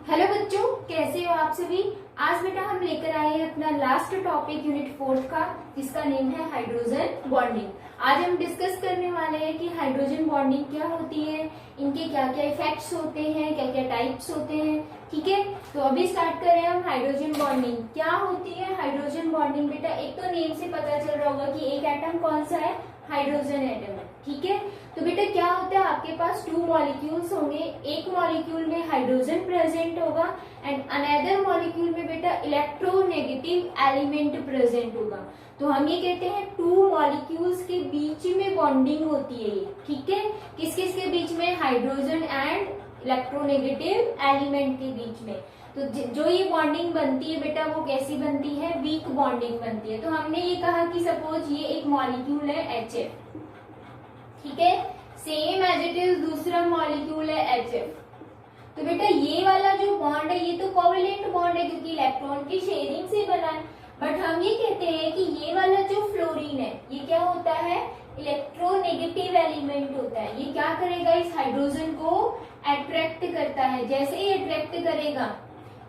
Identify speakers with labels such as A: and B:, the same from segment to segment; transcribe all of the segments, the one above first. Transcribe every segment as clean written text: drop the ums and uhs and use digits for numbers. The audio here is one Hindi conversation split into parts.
A: हेलो बच्चों, कैसे हो आप सभी। आज बेटा हम लेकर आए हैं अपना लास्ट टॉपिक यूनिट 4 का, जिसका नेम है हाइड्रोजन बॉन्डिंग। आज हम डिस्कस करने वाले हैं कि हाइड्रोजन बॉन्डिंग क्या होती है, इनके क्या क्या इफेक्ट्स होते हैं, क्या क्या टाइप्स होते हैं। ठीक है, तो अभी स्टार्ट करें हम। हाइड्रोजन बॉन्डिंग क्या होती है। हाइड्रोजन बॉन्डिंग बेटा एक तो नेम से पता चल रहा होगा कि एक एटम कौन सा है, हाइड्रोजन एटम है। ठीक है, तो बेटा क्या होता है, आपके पास 2 मॉलिक्यूल्स होंगे। एक मॉलिक्यूल में हाइड्रोजन प्रेजेंट होगा एंड अनदर मॉलिक्यूल में बेटा इलेक्ट्रोनेगेटिव एलिमेंट प्रेजेंट होगा। तो हम ये कहते हैं 2 मॉलिक्यूल्स के बीच में बॉन्डिंग होती है ये। ठीक है, किस किस के बीच में, हाइड्रोजन एंड इलेक्ट्रोनेगेटिव एलिमेंट के बीच में। तो जो ये बॉन्डिंग बनती है बेटा वो कैसी बनती है, वीक बॉन्डिंग बनती है। तो हमने ये कहा कि सपोज ये एक मॉलिक्यूल है HF, ठीक है, सेम एज इट इज दूसरा मॉलिक्यूल है HF। तो बेटा ये वाला जो बॉन्ड है ये तो कोवेलेंट बॉन्ड है क्योंकि इलेक्ट्रॉन की शेयरिंग से बना है। बट हम ये कहते हैं कि ये वाला जो फ्लोरीन है ये क्या होता है, इलेक्ट्रोनेगेटिव एलिमेंट होता है। ये क्या करेगा, इस हाइड्रोजन को अट्रैक्ट करता है। जैसे ही अट्रैक्ट करेगा,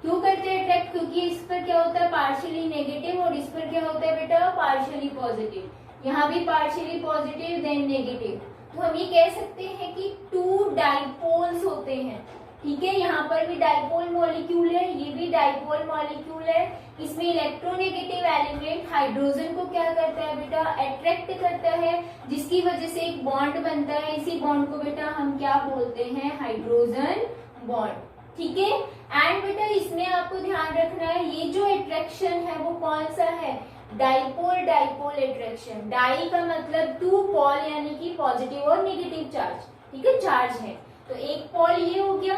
A: क्यों करते हैं अट्रैक्ट, क्योंकि इस पर क्या होता है, पार्शियली नेगेटिव, और इस पर क्या होता है बेटा, पार्शियली पॉजिटिव। यहाँ भी पार्शियली पॉजिटिव देन नेगेटिव। तो हम ये कह सकते हैं कि 2 डाइपोल्स होते हैं। ठीक है, यहाँ पर भी डाइपोल मॉलिक्यूल है, ये भी डाइपोल मॉलिक्यूल है। इसमें इलेक्ट्रोनेगेटिव एलिमेंट हाइड्रोजन को क्या करता है बेटा, अट्रैक्ट करता है, जिसकी वजह से एक बॉन्ड बनता है। इसी बॉन्ड को बेटा हम क्या बोलते हैं, हाइड्रोजन बॉन्ड। ठीक है, एंड बेटा इसमें आपको ध्यान रखना है ये जो अट्रैक्शन है वो कौन सा है, डाइपोल डाइपोल अट्रैक्शन। डाई का मतलब 2 पॉल यानी कि पॉजिटिव और नेगेटिव चार्ज। ठीक है, चार्ज है तो एक पॉल ये हो गया,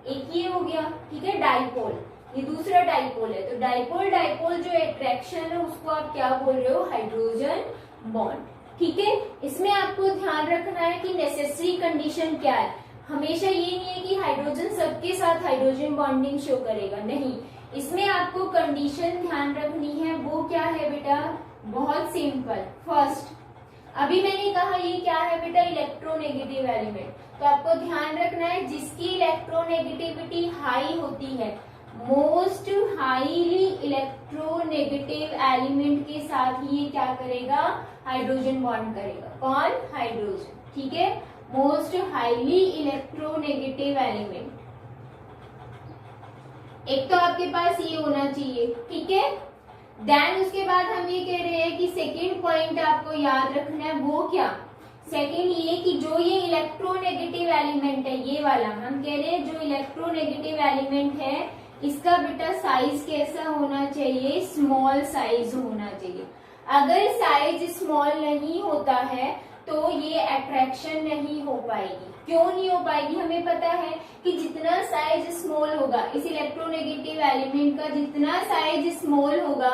A: एक ये हो गया। ठीक है, डाइपोल, ये दूसरा डाइपोल है। तो डाइपोल डाइपोल जो अट्रैक्शन है उसको आप क्या बोल रहे हो, हाइड्रोजन बॉन्ड। ठीक है, इसमें आपको ध्यान रखना है कि नेसेसरी कंडीशन क्या है। हमेशा ये नहीं है कि हाइड्रोजन सबके साथ हाइड्रोजन बॉन्डिंग शो करेगा, नहीं। इसमें आपको कंडीशन ध्यान रखनी है, वो क्या है बेटा, बहुत सिंपल। फर्स्ट, अभी मैंने कहा ये क्या है बेटा, इलेक्ट्रोनेगेटिव एलिमेंट। तो आपको ध्यान रखना है जिसकी इलेक्ट्रोनेगेटिविटी हाई होती है, मोस्ट हाईली इलेक्ट्रोनेगेटिव एलिमेंट के साथ ही ये क्या करेगा, हाइड्रोजन बॉन्ड करेगा। कौन, हाइड्रोजन। ठीक है, मोस्ट हाईली इलेक्ट्रोनेगेटिव एलिमेंट। एक तो आपके पास ये होना चाहिए। ठीक है, देन उसके बाद हम ये कह रहे हैं कि सेकेंड पॉइंट आपको याद रखना है, वो क्या, सेकेंड ये कि जो ये इलेक्ट्रोनेगेटिव एलिमेंट है, ये वाला हम कह रहे हैं जो इलेक्ट्रोनेगेटिव एलिमेंट है इसका बेटा साइज कैसा होना चाहिए, स्मॉल साइज होना चाहिए। अगर साइज स्मॉल नहीं होता है तो ये अट्रैक्शन नहीं हो पाएगी। क्यों नहीं हो पाएगी, हमें पता है कि जितना साइज स्मॉल होगा, इस इलेक्ट्रोनेगेटिव एलिमेंट का जितना साइज स्मॉल होगा,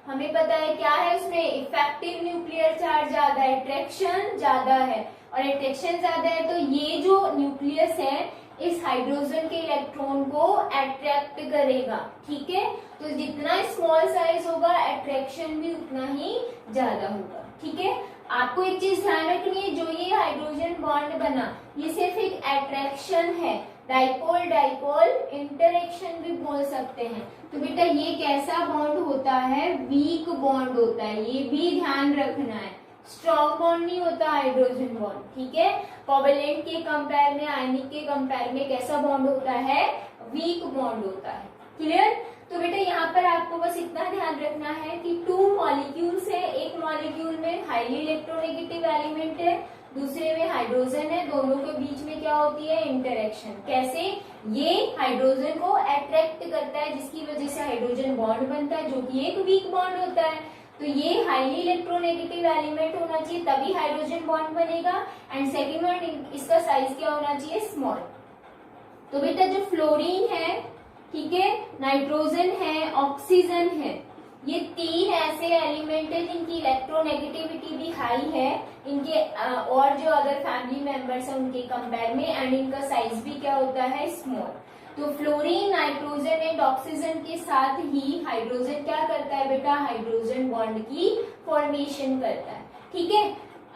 A: हमें पता है क्या है उसमें, इफेक्टिव न्यूक्लियर चार्ज ज्यादा है, अट्रैक्शन ज्यादा है। और अट्रैक्शन ज्यादा है तो ये जो न्यूक्लियस है इस हाइड्रोजन के इलेक्ट्रॉन को अट्रैक्ट करेगा। ठीक है, तो जितना स्मॉल साइज होगा अट्रैक्शन भी उतना ही ज्यादा होगा। ठीक है, आपको एक चीज ध्यान रखनी है, जो ये हाइड्रोजन बॉन्ड बना ये सिर्फ एक अट्रैक्शन है, डाइपोल डाइपोल इंटरेक्शन भी बोल सकते हैं। तो बेटा ये कैसा बॉन्ड होता है, वीक बॉन्ड होता है, ये भी ध्यान रखना है। स्ट्रॉन्ग बॉन्ड नहीं होता हाइड्रोजन बॉन्ड। ठीक है, कोवेलेंट के कंपेयर में, आयनिक के कंपेयर में कैसा बॉन्ड होता है, वीक बॉन्ड होता है। क्लियर। तो बेटा यहाँ पर आपको बस इतना ध्यान रखना है कि 2 मॉलिक्यूल्स है, एक मॉलिक्यूल में हाईली इलेक्ट्रोनेगेटिव एलिमेंट है, दूसरे में हाइड्रोजन है, दोनों के बीच में क्या होती है, इंटरेक्शन। कैसे, ये हाइड्रोजन को अट्रैक्ट करता है जिसकी वजह से हाइड्रोजन बॉन्ड बनता है जो कि एक वीक बॉन्ड होता है। तो ये हाईली इलेक्ट्रोनेगेटिव एलिमेंट होना चाहिए तभी हाइड्रोजन बॉन्ड बनेगा। एंड सेकेंड वन, इसका साइज क्या होना चाहिए, स्मॉल। तो बेटा जो फ्लोरीन है, ठीक है, नाइट्रोजन है, ऑक्सीजन है, ये 3 ऐसे एलिमेंट है जिनकी इलेक्ट्रोनेगेटिविटी भी हाई है इनके और जो अदर फैमिली मेंबर्स हैं उनके कंपेयर में, एंड इनका साइज भी क्या होता है, स्मॉल। तो फ्लोरीन, नाइट्रोजन एंड ऑक्सीजन के साथ ही हाइड्रोजन क्या करता है बेटा, हाइड्रोजन बॉन्ड की फॉर्मेशन करता है। ठीक है,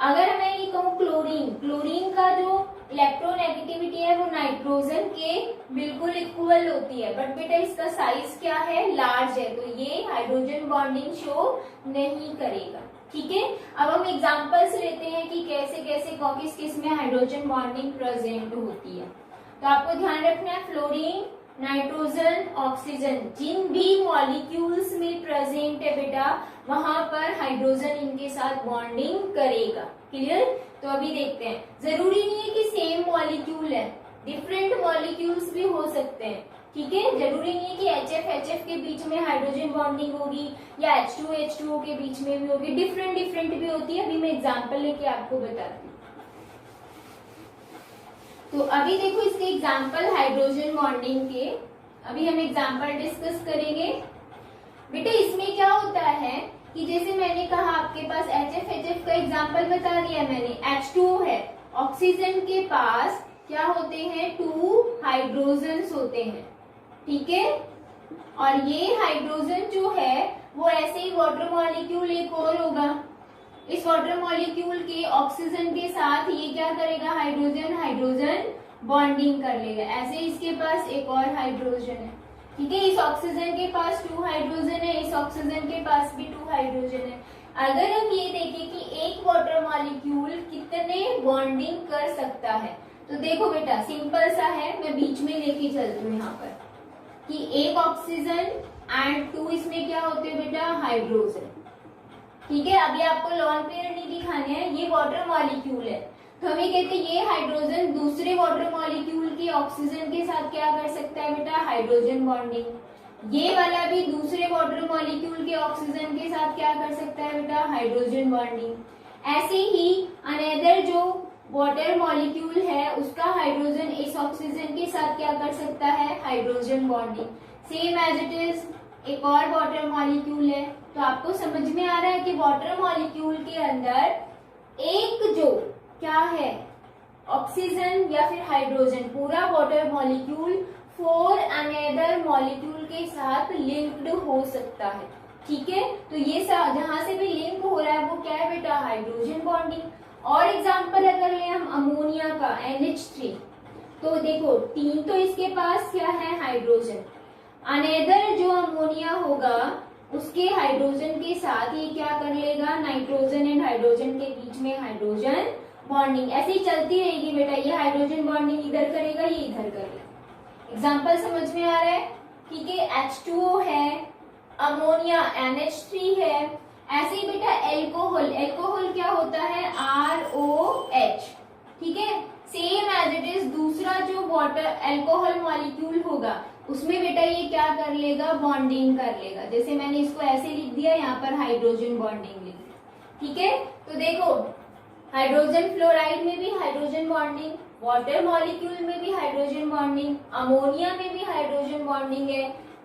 A: अगर मैं ये कहूँ क्लोरीन, क्लोरीन का जो इलेक्ट्रोनेगेटिविटी है वो नाइट्रोजन के बिल्कुल इक्वल होती है, बट बेटा इसका साइज क्या है, लार्ज है, तो ये हाइड्रोजन बॉन्डिंग शो नहीं करेगा। ठीक है, अब हम एग्जांपल्स लेते हैं कि कैसे कैसे किस किस में हाइड्रोजन बॉन्डिंग प्रेजेंट होती है। तो आपको ध्यान रखना है, फ्लोरीन, नाइट्रोजन, ऑक्सीजन, जिन भी मॉलिक्यूल्स में प्रेजेंट है बेटा वहां पर हाइड्रोजन इनके साथ बॉन्डिंग करेगा। क्लियर? तो अभी देखते हैं, जरूरी नहीं है कि सेम मॉलिक्यूल है, डिफरेंट मॉलिक्यूल्स भी हो सकते हैं। ठीक है, जरूरी नहीं है कि HF के बीच में हाइड्रोजन बॉन्डिंग होगी या H2O के बीच में भी होगी, डिफरेंट भी होती है। अभी मैं एग्जांपल लेके आपको बताती हूँ। तो अभी देखो इसके एग्जांपल हाइड्रोजन बॉन्डिंग के, अभी हम एग्जांपल डिस्कस करेंगे। बेटा इसमें क्या होता है कि जैसे मैंने कहा आपके पास HF का एग्जांपल बता दिया मैंने, H2O है, ऑक्सीजन के पास क्या होते हैं, 2 हाइड्रोजन्स होते हैं। ठीक है, और ये हाइड्रोजन जो है वो ऐसे ही वाटर मॉलिक्यूल एक और होगा, इस वाटर मॉलिक्यूल के ऑक्सीजन के साथ ये क्या करेगा, हाइड्रोजन बॉन्डिंग कर लेगा। ऐसे इसके पास एक और हाइड्रोजन है। ठीक है, इस ऑक्सीजन के पास 2 हाइड्रोजन है, इस ऑक्सीजन के पास भी 2 हाइड्रोजन है। अगर हम ये देखें कि एक वाटर मॉलिक्यूल कितने बॉन्डिंग कर सकता है, तो देखो बेटा सिंपल सा है, मैं बीच में लेके चलती हूँ यहाँ पर कि एक ऑक्सीजन एंड 2 इसमें क्या होते हैं बेटा, हाइड्रोजन। ठीक है, अभी आपको लॉन पेयर नहीं दिखाने हैं, ये वाटर मॉलिक्यूल है, तो हम ये कहते हैं ये हाइड्रोजन दूसरे वाटर मॉलिक्यूल के ऑक्सीजन के साथ क्या कर सकता है बेटा, हाइड्रोजन बॉन्डिंग। ये वाला भी दूसरे वाटर मॉलिक्यूल के ऑक्सीजन के साथ क्या कर सकता है बेटा, हाइड्रोजन बॉन्डिंग। ऐसे ही अनदर जो वाटर मॉलिक्यूल है उसका हाइड्रोजन इस ऑक्सीजन के साथ क्या कर सकता है, hydrogen bonding. Same as it is एक और वाटर मॉलिक्यूल है। तो आपको समझ में आ रहा है कि वाटर मॉलिक्यूल के अंदर एक जो क्या है, ऑक्सीजन या फिर हाइड्रोजन, पूरा वाटर मॉलिक्यूल 4 अनदर मॉलिक्यूल के साथ लिंक्ड हो सकता है। ठीक है, तो ये जहां से भी लिंक हो रहा है वो क्या है बेटा, हाइड्रोजन बॉन्डिंग। और एग्जांपल अगर ले हम अमोनिया का NH3, तो देखो 3 तो इसके पास क्या है, हाइड्रोजन, अनदर जो अमोनिया होगा उसके हाइड्रोजन के साथ ये क्या कर लेगा, नाइट्रोजन एंड हाइड्रोजन के बीच में हाइड्रोजन बॉन्डिंग ऐसे ही चलती रहेगी बेटा। ये हाइड्रोजन बॉन्डिंग इधर करेगा, ये इधर करेगा। एग्जांपल समझ में आ रहा है? ठीक है, H2O है, अमोनिया NH3 है, ऐसे ही बेटा एल्कोहल क्या होता है, ROH। ठीक है, सेम एज इट इज दूसरा जो वाटर एल्कोहल मॉलिक्यूल होगा उसमें बेटा ये क्या कर लेगा, बॉन्डिंग कर लेगा। जैसे मैंने इसको ऐसे लिख दिया, यहाँ पर हाइड्रोजन बॉन्डिंग लिख दी। ठीक है, तो देखो हाइड्रोजन फ्लोराइड में भी हाइड्रोजन बॉन्डिंग, वाटर मॉलिक्यूल में भी हाइड्रोजन बॉन्डिंग, अमोनिया में भी हाइड्रोजन बॉन्डिंग है,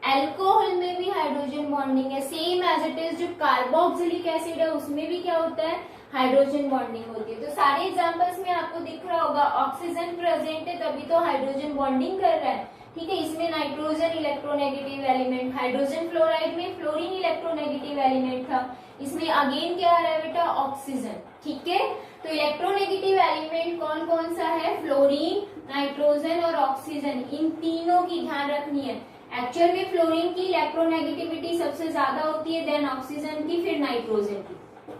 A: एल्कोहल में भी हाइड्रोजन बॉन्डिंग है। सेम एज इट इज जो कार्बोक्सिलिक एसिड है उसमें भी क्या होता है, हाइड्रोजन बॉन्डिंग होती है। तो सारे एग्जांपल्स में आपको दिख रहा होगा ऑक्सीजन प्रेजेंट है तभी तो हाइड्रोजन बॉन्डिंग कर रहा है। ठीक है, इसमें nitrogen electronegative element, hydrogen fluoride में फ्लोरीन इलेक्ट्रोनेगेटिव एलिमेंट था, इसमें अगेन क्या आ रहा है बेटा, ऑक्सीजन। ठीक है, तो इलेक्ट्रोनेगेटिव एलिमेंट कौन कौन सा है, फ्लोरीन, नाइट्रोजन और ऑक्सीजन, इन तीनों की ध्यान रखनी है। एक्चुअल में फ्लोरीन की इलेक्ट्रोनेगेटिविटी सबसे ज्यादा होती है, देन ऑक्सीजन की, फिर नाइट्रोजन की।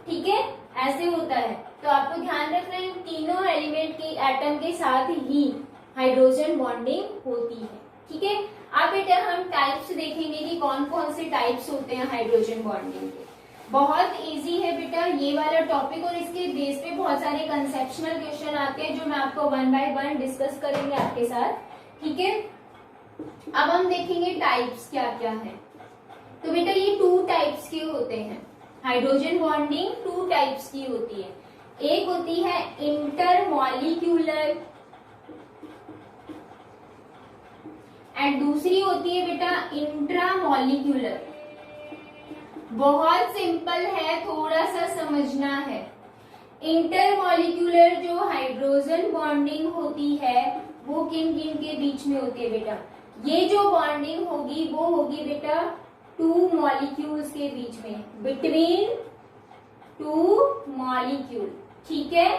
A: ठीक है, ऐसे होता है। तो आपको ध्यान रखना है इन तीनों एलिमेंट के एटम के साथ ही हाइड्रोजन बॉन्डिंग होती है। ठीक है, अब बेटा हम टाइप्स देखेंगे कि कौन कौन से टाइप्स होते हैं हाइड्रोजन बॉन्डिंग के। बहुत इजी है बेटा ये वाला टॉपिक, और इसके बेस पे बहुत सारे कंसेप्शनल क्वेश्चन आते हैं जो मैं आपको 1 बाय 1 डिस्कस करेंगे आपके साथ। ठीक है, अब हम देखेंगे टाइप्स क्या क्या है। तो बेटा ये 2 टाइप्स के होते हैं, हाइड्रोजन बॉन्डिंग 2 टाइप्स की होती है। एक होती है इंटरमॉलिक्यूलर एंड दूसरी होती है बेटा इंट्रामॉलिक्यूलर। बहुत सिंपल है, थोड़ा सा समझना है। इंटरमॉलिक्यूलर जो हाइड्रोजन बॉन्डिंग होती है वो किन किन के बीच में होती है बेटा, ये जो बॉन्डिंग होगी वो होगी बेटा 2 मॉलिक्यूल्स के बीच में, बिटवीन 2 मॉलिक्यूल। ठीक है,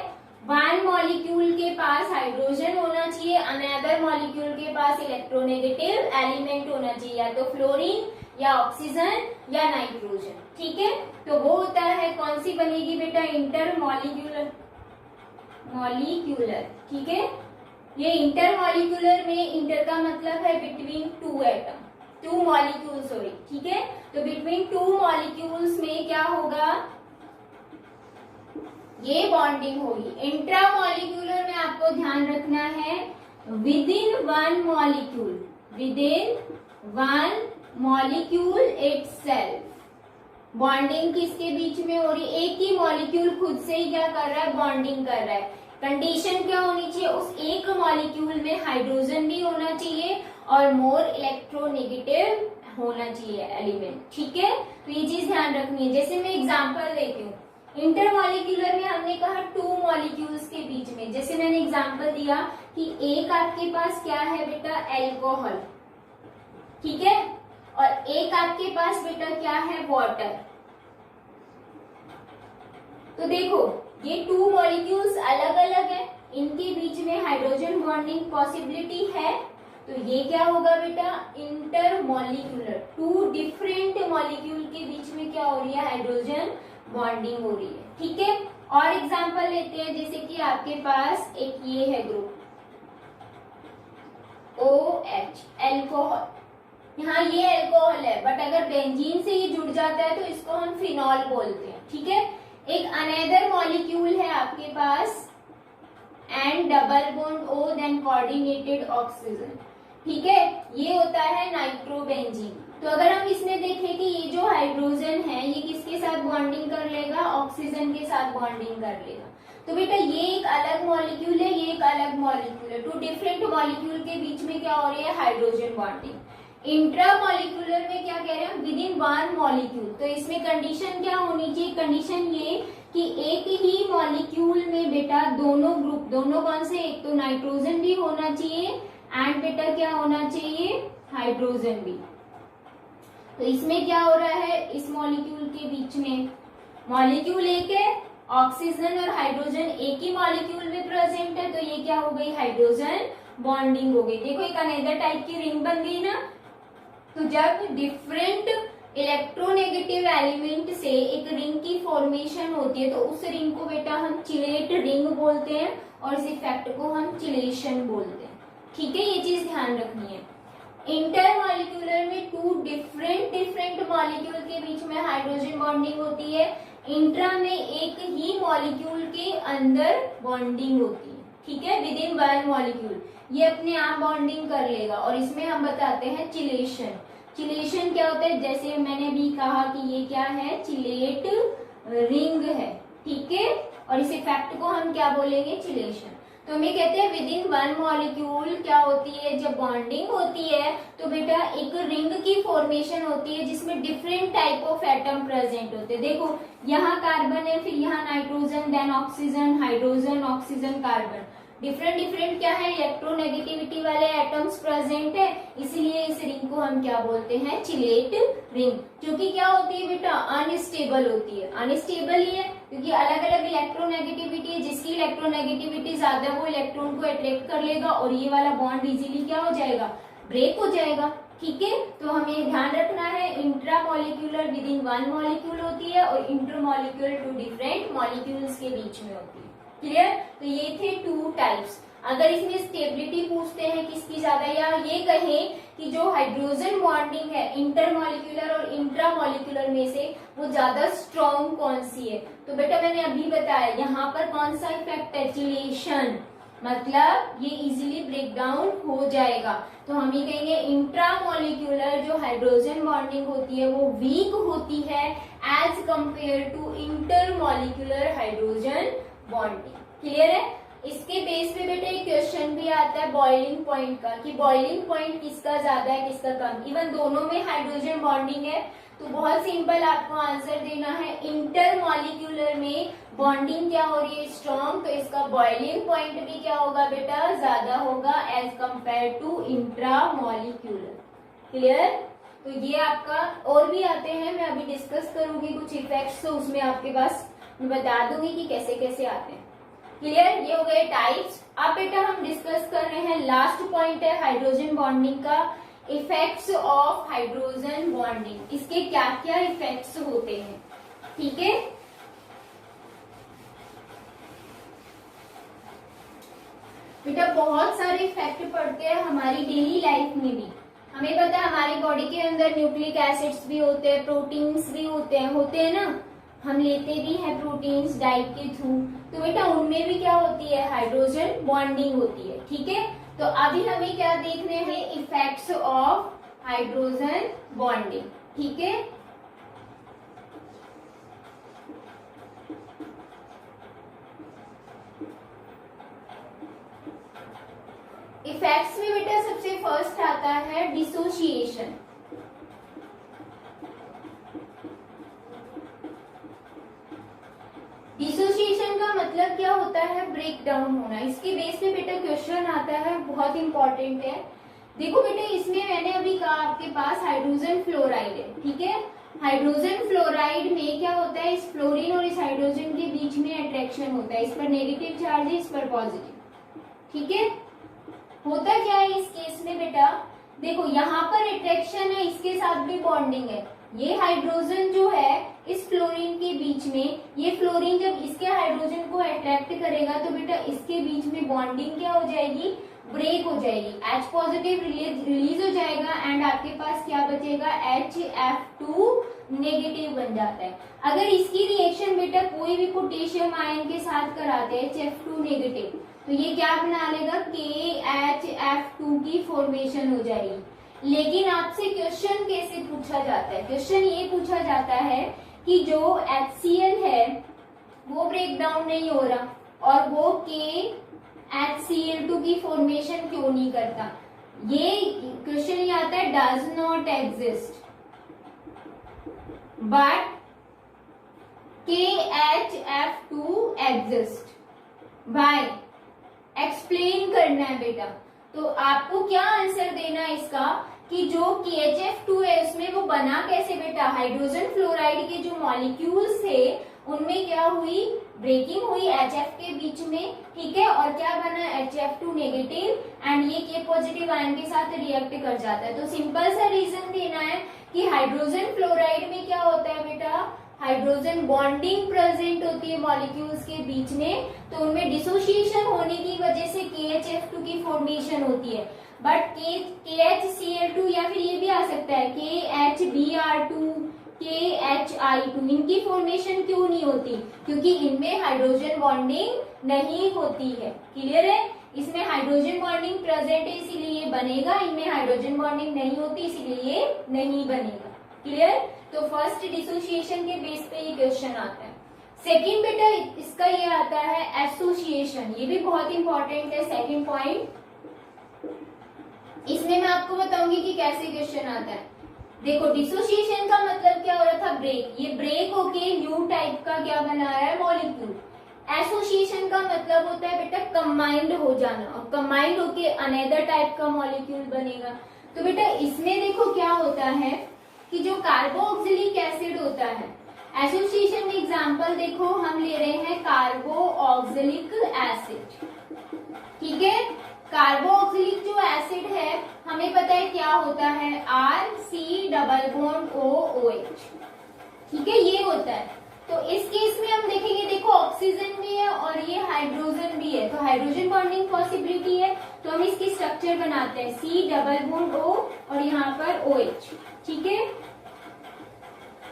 A: वन मॉलिक्यूल के पास हाइड्रोजन होना चाहिए, अनदर मॉलिक्यूल के पास इलेक्ट्रोनेगेटिव एलिमेंट होना चाहिए, या तो फ्लोरीन या ऑक्सीजन या नाइट्रोजन। ठीक है, तो वो होता है कौन सी बनेगी बेटा, इंटर मॉलिक्यूलर। ठीक है, ये इंटर मॉलिक्यूलर में इंटर का मतलब है between two atom, two molecule sorry. ठीक है, तो बिटवीन टू मॉलिक्यूल्स में क्या होगा, ये बॉन्डिंग होगी। इंट्रा मॉलिक्यूलर में आपको ध्यान रखना है with in one molecule itself bonding किसके बीच में हो रही है, एक ही मॉलिक्यूल खुद से ही क्या कर रहा है, बॉन्डिंग कर रहा है। कंडीशन क्या होनी चाहिए, उस एक मॉलिक्यूल में हाइड्रोजन भी होना चाहिए और मोर इलेक्ट्रोनेगेटिव होना चाहिए एलिमेंट। ठीक है, तो ये चीज ध्यान रखनी है। जैसे मैं एग्जांपल देती हूँ, इंटरमॉलिक्यूलर में हमने कहा टू मॉलिक्यूल्स के बीच में, जैसे मैंने एग्जांपल दिया कि एक आपके पास क्या है बेटा, एल्कोहल। ठीक है, और एक आपके पास बेटा क्या है, वाटर। तो देखो ये टू मॉलिक्यूल्स अलग अलग है, इनके बीच में हाइड्रोजन बॉन्डिंग पॉसिबिलिटी है, तो ये क्या होगा बेटा, इंटरमॉलिक्यूलर। टू डिफरेंट मॉलिक्यूल के बीच में क्या हो रही है, हाइड्रोजन बॉन्डिंग हो रही है। ठीक है, और एग्जांपल लेते हैं, जैसे कि आपके पास एक ये है ग्रुप OH, एल्कोहल। यहाँ ये एल्कोहल है, बट अगर बेंजीन से ये जुड़ जाता है तो इसको हम फिनॉल बोलते हैं। ठीक है, एक अनदर मॉलिक्यूल है आपके पास and double bond O then coordinated oxygen. ठीक है, ये होता है नाइट्रोबेंजीन। तो अगर हम इसमें देखें कि ये जो हाइड्रोजन है ये किसके साथ बॉन्डिंग कर लेगा, ऑक्सीजन के साथ बॉन्डिंग कर लेगा। तो बेटा ये एक अलग मॉलिक्यूल है, ये एक अलग मॉलिक्यूल है, टू डिफरेंट मॉलिक्यूल के बीच में क्या हो रही है, हाइड्रोजन बॉन्डिंग। इंट्रा मॉलिक्यूलर में क्या कह रहे हैं, विद इन वन मॉलिक्यूल। तो इसमें कंडीशन क्या होनी चाहिए, कंडीशन ये कि एक ही मॉलिक्यूल में बेटा दोनों ग्रुप, दोनों कौन से, एक तो नाइट्रोजन भी होना चाहिए एंड बेटा क्या होना चाहिए, हाइड्रोजन भी। तो इसमें क्या हो रहा है, इस मॉलिक्यूल के बीच में मॉलिक्यूल एक है, ऑक्सीजन और हाइड्रोजन एक ही मॉलिक्यूल में प्रेजेंट है, तो ये क्या हो गई, हाइड्रोजन बॉन्डिंग हो गई। देखो एक अनदर टाइप की रिंग बन गई ना। तो जब डिफरेंट इलेक्ट्रोनेगेटिव एलिमेंट से एक रिंग की फॉर्मेशन होती है तो उस रिंग को बेटा हम चिलेट रिंग बोलते हैं और इस इफेक्ट को हम चिलेशन बोलते हैं। ठीक है, ये चीज ध्यान रखनी है। इंटरमॉलिक्यूलर में टू डिफरेंट मॉलिक्यूल के बीच में हाइड्रोजन बॉन्डिंग होती है, इंट्रा में एक ही मॉलिक्यूल के अंदर बॉन्डिंग होती है। ठीक है, विद इन वन मॉलिक्यूल ये अपने आप बॉन्डिंग कर लेगा और इसमें हम बताते हैं चिलेशन। चिलेशन क्या होता है, जैसे मैंने भी कहा कि ये क्या है, चिलेट रिंग है। ठीक है, और इस इफेक्ट को हम क्या बोलेंगे, चिलेशन। तो हमें कहते हैं विद इन वन मॉलिक्यूल क्या होती है, जब बॉन्डिंग होती है तो बेटा एक रिंग की फॉर्मेशन होती है जिसमें different type of atom present होते हैं। देखो यहाँ कार्बन है, फिर यहाँ nitrogen, then oxygen, hydrogen, oxygen, carbon, different क्या है, इलेक्ट्रोनेगेटिविटी वाले एटम्स प्रेजेंट है, इसलिए इस रिंग को हम क्या बोलते हैं, चिलेट रिंग। जो कि क्या होती है बेटा, अनस्टेबल होती है। अनस्टेबल ही है क्योंकि अलग अलग इलेक्ट्रोनेगेटिविटी है, जिसकी इलेक्ट्रोनेगेटिविटी ज्यादा वो इलेक्ट्रॉन को अट्रैक्ट कर लेगा और ये वाला बॉन्ड इजीली क्या हो जाएगा, ब्रेक हो जाएगा। ठीक है, तो हमें ध्यान रखना है intra molecular within one molecule होती है और inter molecular two different molecules के बीच में होती है। क्लियर, तो ये थे टू टाइप्स। अगर इसमें स्टेबिलिटी पूछते हैं किसकी ज्यादा, या ये कहें कि जो हाइड्रोजन बॉन्डिंग है इंटरमॉलिक्यूलर और इंट्रामॉलिक्यूलर में से वो ज्यादा स्ट्रॉन्ग कौन सी है, तो बेटा मैंने अभी बताया यहाँ पर कौन सा इफेक्ट है, चिलेशन, मतलब ये इजीली ब्रेक डाउन हो जाएगा। तो हम ये कहेंगे इंट्रामॉलिक्यूलर जो हाइड्रोजन बॉन्डिंग होती है वो वीक होती है as compared to intermolecular hydrogen bonding. Clear है, इसके बेस पे बेटा एक क्वेश्चन भी आता है बॉइलिंग पॉइंट का, कि बॉइलिंग पॉइंट किसका ज्यादा है किसका कम। इवन दोनों में हाइड्रोजन बॉन्डिंग है, तो बहुत सिंपल आपको आंसर देना है, इंटरमॉलिक्यूलर में बॉन्डिंग क्या हो रही है, स्ट्रॉन्ग, तो इसका बॉइलिंग पॉइंट भी क्या होगा बेटा, ज्यादा होगा as compared to intramolecular. Clear, तो ये आपका और भी आते हैं, मैं अभी डिस्कस करूंगी कुछ इफेक्ट्स, तो उसमें आपके पास मैं बता दूंगी कि कैसे कैसे आते हैं। क्लियर, ये हो गए टाइप्स। अब बेटा हम डिस्कस कर रहे हैं लास्ट पॉइंट है हाइड्रोजन बॉन्डिंग का, इफेक्ट्स ऑफ हाइड्रोजन बॉन्डिंग, इसके क्या क्या इफेक्ट्स होते हैं। ठीक है, बेटा बहुत सारे इफेक्ट पड़ते हैं हमारी डेली लाइफ में भी। हमें पता है हमारी बॉडी के अंदर न्यूक्लिक एसिड्स भी होते हैं, प्रोटीन्स भी होते हैं ना, हम लेते भी हैं प्रोटीन्स डाइट के थ्रू, तो बेटा उनमें भी क्या होती है, हाइड्रोजन बॉन्डिंग होती है। ठीक है, तो अभी हमें क्या देखने हैं, इफेक्ट्स ऑफ हाइड्रोजन बॉन्डिंग। ठीक है, इफेक्ट्स में बेटा सबसे फर्स्ट आता है डिसोसिएशन। डिसोसिएशन का मतलब क्या होता है, ब्रेक डाउन होना। इसके बेस पे बेटा क्वेश्चन आता है, बहुत इंपॉर्टेंट है। देखो बेटा इसमें मैंने अभी कहा आपके पास हाइड्रोजन फ्लोराइड है। ठीक है, हाइड्रोजन फ्लोराइड में क्या होता है, इस फ्लोरीन और इस हाइड्रोजन के बीच में अट्रैक्शन होता है, इस पर नेगेटिव चार्ज है, इस पर पॉजिटिव। ठीक है, होता क्या है इस केस में बेटा, देखो यहाँ पर अट्रैक्शन है, इसके साथ भी बॉन्डिंग है। ये हाइड्रोजन जो है इस फ्लोरीन के बीच में, ये फ्लोरीन जब इसके हाइड्रोजन को अट्रैक्ट करेगा तो बेटा इसके बीच में बॉन्डिंग क्या हो जाएगी, ब्रेक हो जाएगी, H पॉजिटिव रिलीज हो जाएगा एंड आपके पास क्या बचेगा, HF2 नेगेटिव बन जाता है। अगर इसकी रिएक्शन बेटा कोई भी पोटेशियम आयन के साथ कराते हैं HF2 नेगेटिव, तो ये क्या बना लेगा, KHF2 की फॉर्मेशन हो जाएगी। लेकिन आपसे क्वेश्चन कैसे पूछा जाता है, क्वेश्चन ये पूछा जाता है कि जो HCl है वो ब्रेक डाउन नहीं हो रहा और वो KHCl2 की फॉर्मेशन क्यों नहीं करता। ये क्वेश्चन ये आता है, does not exist but KHF2 exist. बाय एक्सप्लेन करना है बेटा, तो आपको क्या आंसर देना है इसका कि जो KHF2 है उसमें वो बना कैसे बेटा, हाइड्रोजन फ्लोराइड के जो मॉलिक्यूल्स थे उनमें क्या हुई, ब्रेकिंग हुई HF के बीच में। ठीक है, और क्या बना, HF2 नेगेटिव एंड ये K पॉजिटिव आयन के साथ रिएक्ट कर जाता है। तो सिंपल सा रीजन देना है कि हाइड्रोजन फ्लोराइड में क्या होता है बेटा, हाइड्रोजन बॉन्डिंग प्रेजेंट होती है मॉलिक्यूल्स के बीच में, तो उनमें डिसोसिएशन होने की वजह से KHF2 की फॉर्मेशन होती है। बट KHCl2 या फिर ये भी आ सकता है KHBr2, KHI2, इनकी फॉर्मेशन क्यों नहीं होती, क्योंकि इनमें हाइड्रोजन बॉन्डिंग नहीं होती है। क्लियर है, इसमें हाइड्रोजन बॉन्डिंग प्रेजेंट है इसीलिए ये बनेगा, इनमें हाइड्रोजन बॉन्डिंग नहीं होती इसीलिए ये नहीं बनेगा। क्लियर, तो फर्स्ट डिसोसिएशन के बेस पे ये क्वेश्चन आता है। सेकंड बेटा इसका ये आता है एसोसिएशन, ये भी बहुत इंपॉर्टेंट है। सेकंड पॉइंट इसमें मैं आपको बताऊंगी कि कैसे क्वेश्चन आता है। देखो डिसोसिएशन का मतलब क्या हो रहा था, ब्रेक, ये ब्रेक होके न्यू टाइप का क्या बना रहा है, मॉलिक्यूल। एसोसिएशन का मतलब होता है बेटा कंबाइंड हो जाना, और कंबाइंड होके अनदर टाइप का मॉलिक्यूल बनेगा। तो बेटा इसमें देखो क्या होता है कि जो कार्बोक्सिलिक एसिड होता है, एसोसिएशन में एग्जांपल देखो हम ले रहे हैं कार्बोक्सिलिक एसिड। ठीक है, कार्बोक्सिलिक जो एसिड है हमें पता है क्या होता है, RC≡OH। ठीक है, ये होता है। तो इस केस में हम देखेंगे, देखो ऑक्सीजन भी है और ये हाइड्रोजन भी है, तो हाइड्रोजन बॉन्डिंग पॉसिबिलिटी है, तो हम इसकी स्ट्रक्चर बनाते हैं C≡O और यहाँ पर OH। ठीक है,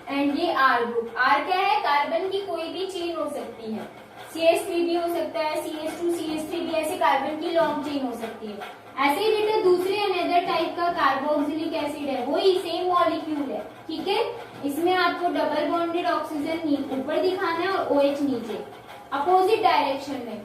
A: एंड ये R ग्रुप। R क्या है, कार्बन की कोई भी चेन हो सकती है, CH3 भी हो सकता है, CH2 CH3 भी, ऐसे कार्बन की लॉन्ग चेन हो सकती है। ऐसे ही बेटा दूसरे अनदर टाइप का कार्बोक्सिलिक एसिड है, वही सेम मॉलिक्यूल है। ठीक है, इसमें आपको डबल बॉन्डेड ऑक्सीजन ऊपर दिखाना है और OH नीचे, अपोजिट डायरेक्शन में।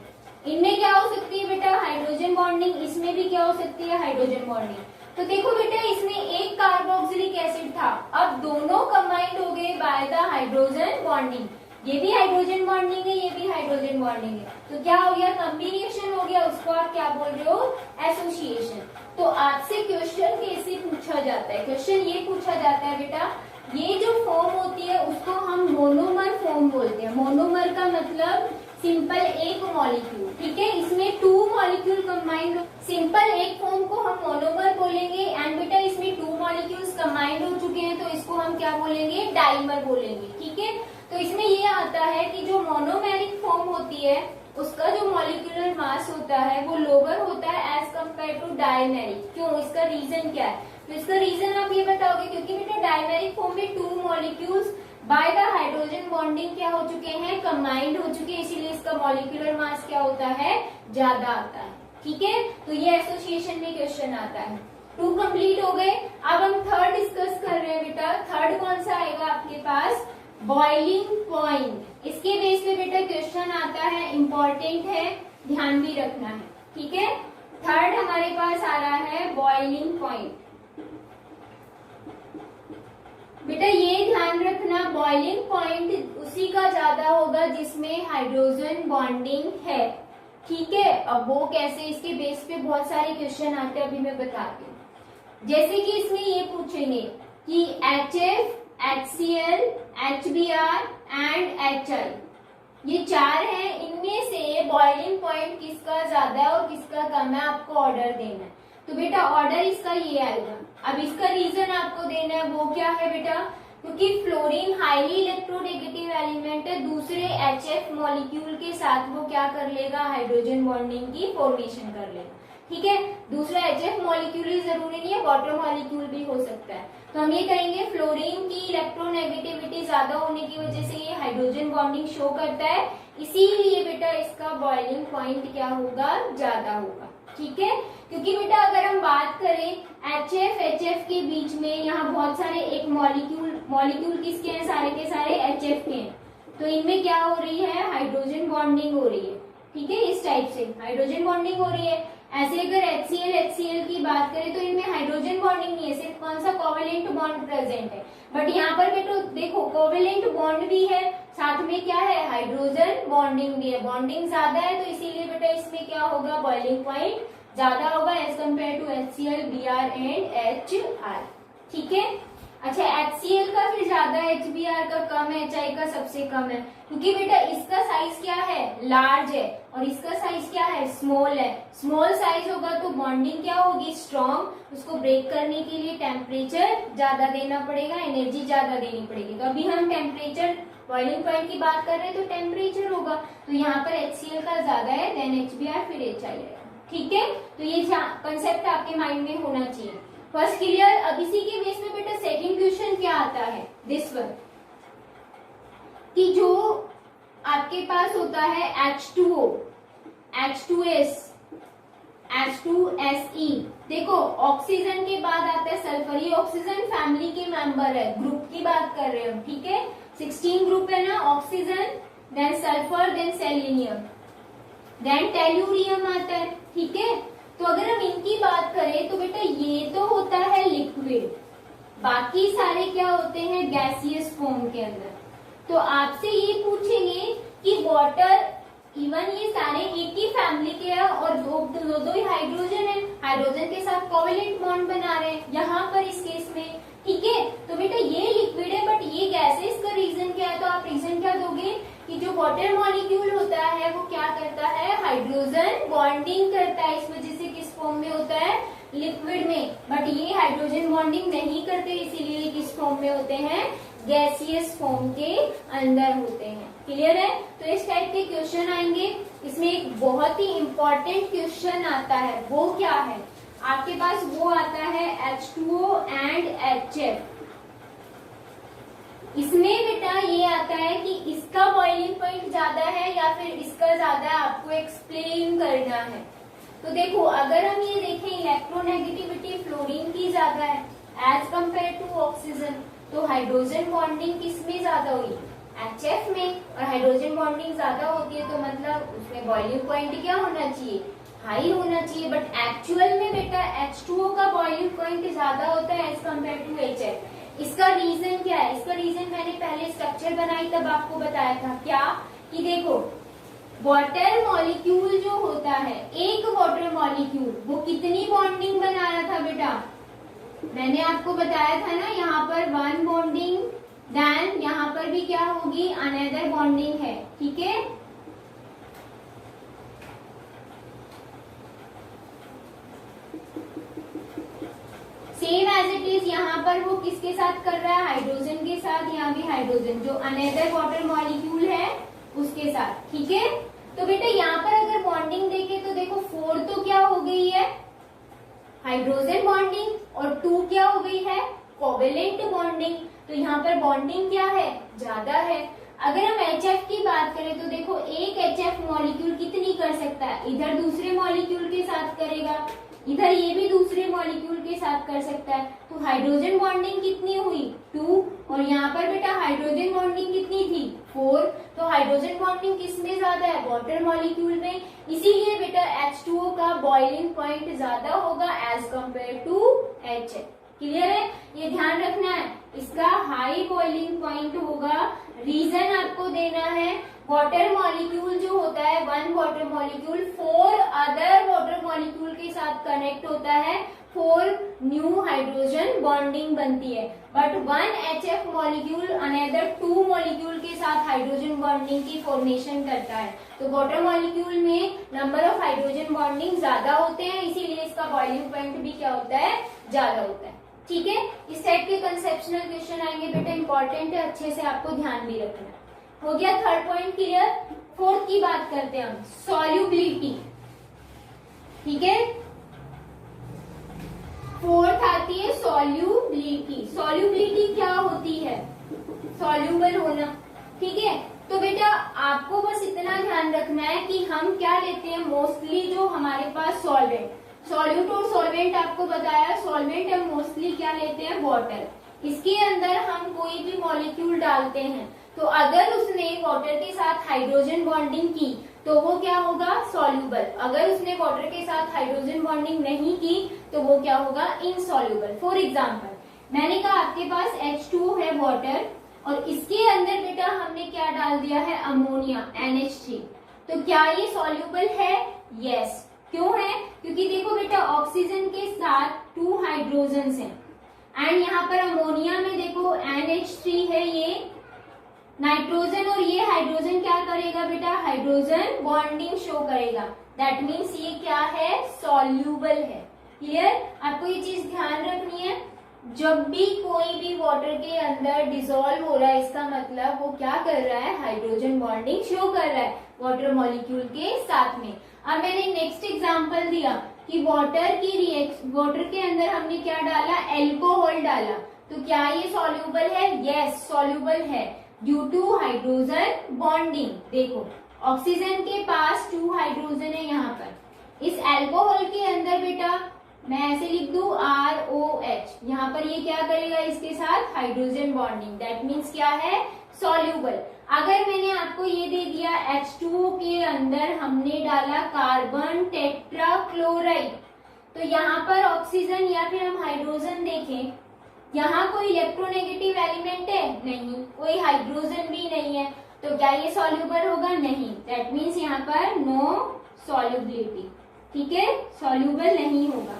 A: इनमें क्या हो सकती है बेटा, हाइड्रोजन बॉन्डिंग, इसमें भी क्या हो सकती है, हाइड्रोजन बॉन्डिंग। तो देखो बेटा इसमें एक कार्बोक्सिलिक एसिड था, अब दोनों कंबाइंड हो गए बाय द हाइड्रोजन बॉन्डिंग। ये भी हाइड्रोजन बॉन्डिंग है, ये भी हाइड्रोजन बॉन्डिंग है, तो क्या हो गया, कॉम्बिनेशन हो गया, उसको आप क्या बोल रहे हो, एसोसिएशन। तो आपसे क्वेश्चन कैसे पूछा जाता है, क्वेश्चन ये पूछा जाता है बेटा, ये जो फॉर्म होती है उसको हम मोनोमर फॉर्म बोलते हैं। मोनोमर का मतलब सिंपल एक मॉलिक्यूल, ठीक है। इसमें 2 मॉलिक्यूल कंबाइंड, सिंपल एक फॉर्म को हम मोनोमर बोलेंगे, एंड बेटा इसमें 2 मॉलिक्यूल्स कंबाइंड हो चुके हैं तो इसको हम क्या बोलेंगे, डाइमर बोलेंगे, ठीक है। तो इसमें ये आता है कि जो मोनोमेरिक फॉर्म होती है उसका जो मॉलिक्यूलर मास होता है वो लोअर होता है एज कम्पेयर टू डायमेरिक। क्यों, इसका रीजन क्या है? तो इसका रीजन आप ये बताओगे क्योंकि बेटा डायमेरिक फॉर्म में 2 molecules by the hydrogen bonding क्या हो चुके हैं, कंबाइंड हो चुके हैं, इसीलिए इसका मॉलिक्यूलर मास क्या होता है, ज्यादा आता है, ठीक है। तो ये एसोसिएशन में क्वेश्चन आता है। 2 कंप्लीट हो गए। अब हम थर्ड डिस्कस कर रहे हैं बेटा। थर्ड कौन सा आएगा आपके पास, बॉइलिंग पॉइंट। इसके बेस पे बेटा क्वेश्चन आता है, इंपॉर्टेंट है, ध्यान भी रखना है, ठीक है। थर्ड हमारे पास आ रहा है बॉइलिंग पॉइंट। बेटा ये ध्यान रखना, बॉइलिंग पॉइंट उसी का ज्यादा होगा जिसमें हाइड्रोजन बॉन्डिंग है, ठीक है। अब वो कैसे, इसके बेस पे बहुत सारे क्वेश्चन आते हैं, अभी मैं बताती हूँ। जैसे कि इसमें ये पूछेंगे कि HF, HCl, HBr and HI, ये 4 हैं, इनमें से बॉइलिंग पॉइंट किसका ज्यादा है और किसका कम है, आपको ऑर्डर देना है। तो बेटा ऑर्डर इसका ये आएगा। अब इसका रीजन आपको देना है, वो क्या है बेटा, क्योंकि फ्लोरीन हाईली इलेक्ट्रोनेगेटिव एलिमेंट है, दूसरे HF मॉलिक्यूल के साथ वो क्या कर लेगा, हाइड्रोजन बॉन्डिंग की फॉर्मेशन कर लेगा, ठीक है। दूसरा HF मॉलिक्यूल ही जरूरी नहीं है, वाटर मॉलिक्यूल भी हो सकता है। तो हम ये कहेंगे फ्लोरीन की इलेक्ट्रोनेगेटिविटी ज्यादा होने की वजह से ये हाइड्रोजन बॉन्डिंग शो करता है, इसीलिए बेटा इसका बॉइलिंग पॉइंट क्या होगा, ज्यादा होगा, ठीक है। क्योंकि बेटा अगर हम बात करें HF के बीच में, यहाँ बहुत सारे एक मॉलिक्यूल किसके हैं, सारे के सारे HF के हैं, तो इनमें क्या हो रही है, हाइड्रोजन बॉन्डिंग हो रही है, ठीक है। इस टाइप से हाइड्रोजन बॉन्डिंग हो रही है। ऐसे अगर HCl की बात करें तो इनमें हाइड्रोजन बॉन्डिंग नहीं है, सिर्फ कौन सा, कोवेलेंट बॉन्ड प्रेजेंट है। बट यहाँ पर बेटा देखो कोवेलेंट बॉन्ड भी है, साथ में क्या है, हाइड्रोजन बॉन्डिंग भी है, बॉन्डिंग ज्यादा है, तो इसीलिए बेटा इसमें क्या होगा, बॉइलिंग पॉइंट ज्यादा होगा as compared to HCl, Br and HI, ठीक है। अच्छा HCl का फिर ज्यादा है, HBr का कम है, HI का सबसे कम है, क्योंकि बेटा इसका साइज क्या है, लार्ज है, और इसका साइज क्या है, स्मॉल है। स्मॉल साइज होगा तो बॉन्डिंग क्या होगी, स्ट्रॉन्ग, उसको ब्रेक करने के लिए टेम्परेचर ज्यादा देना पड़ेगा, एनर्जी ज्यादा देनी पड़ेगी। तो अभी हम टेम्परेचर, बॉइलिंग पॉइंट की बात कर रहे हैं तो टेम्परेचर होगा, तो यहाँ पर HCl का ज्यादा है, देन HBr फिर HI है, ठीक है। तो ये कंसेप्ट आपके माइंड में होना चाहिए। First clear. अब इसी के बेस में बेटा सेकंड क्वेश्चन क्या आता है, दिस वन, कि जो आपके पास होता है H2O, H2S, H2SE, देखो ऑक्सीजन के बाद आता है सल्फर, ये ऑक्सीजन फैमिली के मेंबर है, ग्रुप की बात कर रहे हो, ठीक है। 16 ग्रुप है ना, oxygen, then sulphur, then selenium, then tellurium आता है, ठीक है। तो अगर हम इनकी बात करें तो बेटा ये तो होता है लिक्विड, बाकी सारे क्या होते हैं, गैसियस फॉर्म के अंदर। तो आपसे ये पूछेंगे कि वाटर, इवन ये सारे एक ही फैमिली के हैं और दो ही हाइड्रोजन है, हाइड्रोजन के साथ कोवेलेंट बॉन्ड बना रहे हैं यहाँ पर इस केस में, ठीक है। तो बेटा ये लिक्विड है बट ये गैस है, इसका रीजन क्या है, तो आप रीजन क्या दोगे कि जो वाटर मॉलिक्यूल होता है वो क्या करता है, हाइड्रोजन बॉन्डिंग करता है, इस वजह से किस फॉर्म में होता है, लिक्विड में। बट ये हाइड्रोजन बॉन्डिंग नहीं करते, इसीलिए किस फॉर्म में होते हैं, गैसियस फॉर्म के अंदर होते हैं। क्लियर है। तो इस टाइप के क्वेश्चन आएंगे। इसमें एक बहुत ही इंपॉर्टेंट क्वेश्चन आता है, वो क्या है आपके पास, वो आता है H2O एंड HF। इसमें बेटा ये आता है कि इसका बॉइलिंग पॉइंट ज्यादा है या फिर इसका ज्यादा है, आपको एक्सप्लेन करना है। तो देखो अगर हम ये देखें, इलेक्ट्रोनेगेटिविटी फ्लोरीन की ज्यादा है एज कम्पेयर टू ऑक्सीजन, तो हाइड्रोजन बॉन्डिंग किसमें ज्यादा हुई, HF में, और हाइड्रोजन बॉन्डिंग ज्यादा होती है तो मतलब उसमें बॉइलिंग पॉइंट क्या होना चाहिए, हाई होना चाहिए। बट एक्चुअल में बेटा H2O का बॉइलिंग पॉइंट ज्यादा होता है एज कम्पेयर टू HF। इसका रीजन क्या है, इसका रीजन मैंने पहले स्ट्रक्चर बनाई तब आपको बताया था, क्या कि देखो वाटर मॉलिक्यूल जो होता है, एक वाटर मॉलिक्यूल वो कितनी बॉन्डिंग बना रहा था बेटा, मैंने आपको बताया था ना, यहाँ पर 1 बॉन्डिंग, देन यहाँ पर भी क्या होगी, अनदर बॉन्डिंग है, ठीक है। सेम एज इट इज यहाँ पर वो किसके साथ कर रहा है, हाइड्रोजन के साथ, यहाँ भी हाइड्रोजन जो अनदर वाटर मॉलिक्यूल है उसके साथ। ठीक है, तो बेटा यहाँ पर अगर बॉन्डिंग देखे तो देखो 4 तो क्या हो गई है, हाइड्रोजन बॉन्डिंग, और 2 क्या हो गई है, कोवेलेंट बॉन्डिंग। तो यहाँ पर बॉन्डिंग क्या है, ज्यादा है। अगर हम HF की बात करें तो देखो एक HF मॉलिक्यूल कितनी कर सकता है, इधर दूसरे मॉलिक्यूल के साथ करेगा, इधर ये भी दूसरे मॉलिक्यूल के साथ कर सकता है। तो हाइड्रोजन बॉन्डिंग कितनी हुई, 2, और यहाँ पर बेटा हाइड्रोजन बॉन्डिंग कितनी थी, 4। तो हाइड्रोजन बॉन्डिंग किसमें ज्यादा है, वाटर मॉलिक्यूल में, इसीलिए बेटा H2O का बॉइलिंग पॉइंट ज्यादा होगा as compared to HF। Clear है, ये ध्यान रखना है, इसका हाई बॉइलिंग पॉइंट होगा। रीजन आपको देना है, वाटर मॉलिक्यूल जो होता है, 1 water molecule 4 other water molecule के साथ कनेक्ट होता है, 4 न्यू हाइड्रोजन बॉन्डिंग बनती है। But 1 HF molecule another 2 molecule के साथ हाइड्रोजन बॉन्डिंग की फॉर्मेशन करता है। तो वाटर मॉलिक्यूल में नंबर ऑफ हाइड्रोजन बॉन्डिंग ज्यादा होते हैं, इसीलिए इसका बॉइलिंग पॉइंट भी क्या होता है, ज्यादा होता है। ठीक है, इस टाइप के कंसेप्शनल क्वेश्चन आएंगे बेटा, इंपॉर्टेंट है, अच्छे से आपको ध्यान भी रखना है। हो गया थर्ड पॉइंट क्लियर। फोर्थ की बात करते हैं हम, सॉल्युबिलिटी। ठीक है, फोर्थ आती है सॉल्युबिलिटी। सॉल्युबिलिटी क्या होती है, सॉल्युबल होना। ठीक है, तो बेटा आपको बस इतना ध्यान रखना है कि हम क्या लेते हैं, मोस्टली जो हमारे पास सॉल्वेंट, सॉल्यूट और सॉल्वेंट आपको बताया, सॉल्वेंट हम मोस्टली क्या लेते हैं, वाटर। इसके अंदर हम कोई भी मॉलिक्यूल डालते हैं तो अगर उसने वाटर के साथ हाइड्रोजन बॉन्डिंग की तो वो क्या होगा, सॉल्यूबल। अगर उसने वाटर के साथ हाइड्रोजन बॉन्डिंग नहीं की तो वो क्या होगा, इनसॉल्यूबल। फॉर एग्जाम्पल मैंने कहा आपके पास H2O है वाटर, और इसके अंदर बेटा हमने क्या डाल दिया है, अमोनिया NH3। तो क्या ये सॉल्यूबल है, यस। क्यों है, क्योंकि देखो बेटा ऑक्सीजन के साथ 2 हाइड्रोजन हैं, एंड यहाँ पर अमोनिया में देखो NH3 है, ये नाइट्रोजन, और ये हाइड्रोजन क्या करेगा बेटा, हाइड्रोजन बॉन्डिंग शो करेगा। दैट मीन्स ये क्या है, सॉल्यूबल है। क्लियर, आपको ये चीज ध्यान रखनी है, जब भी कोई भी वाटर के अंदर डिसॉल्व हो रहा है इसका मतलब वो क्या कर रहा है, हाइड्रोजन बॉन्डिंग शो कर रहा है वाटर मॉलिक्यूल के साथ में। अब मैंने नेक्स्ट एग्जांपल दिया कि वाटर के अंदर हमने क्या डाला, एल्कोहल डाला, तो क्या ये सॉल्यूबल है, यस सॉल्यूबल है ड्यू टू हाइड्रोजन बॉन्डिंग। देखो ऑक्सीजन के पास 2 हाइड्रोजन है यहाँ पर, इस एल्कोहल के अंदर बेटा मैं ऐसे लिख दूं ROH, यहाँ पर ये क्या करेगा, इसके साथ हाइड्रोजन बॉन्डिंग, दैट मीन्स क्या है, सॉल्यूबल। अगर मैंने आपको ये दे दिया H2O के अंदर हमने डाला कार्बन टेट्राक्लोराइड, तो यहाँ पर ऑक्सीजन या फिर हम हाइड्रोजन देखें, यहाँ कोई इलेक्ट्रोनेगेटिव एलिमेंट है, नहीं, कोई हाइड्रोजन भी नहीं है, तो क्या ये सॉल्यूबल होगा, नहीं। दैट मीन्स यहाँ पर नो सॉल्युबिलिटी। ठीक है, सॉल्यूबल नहीं होगा।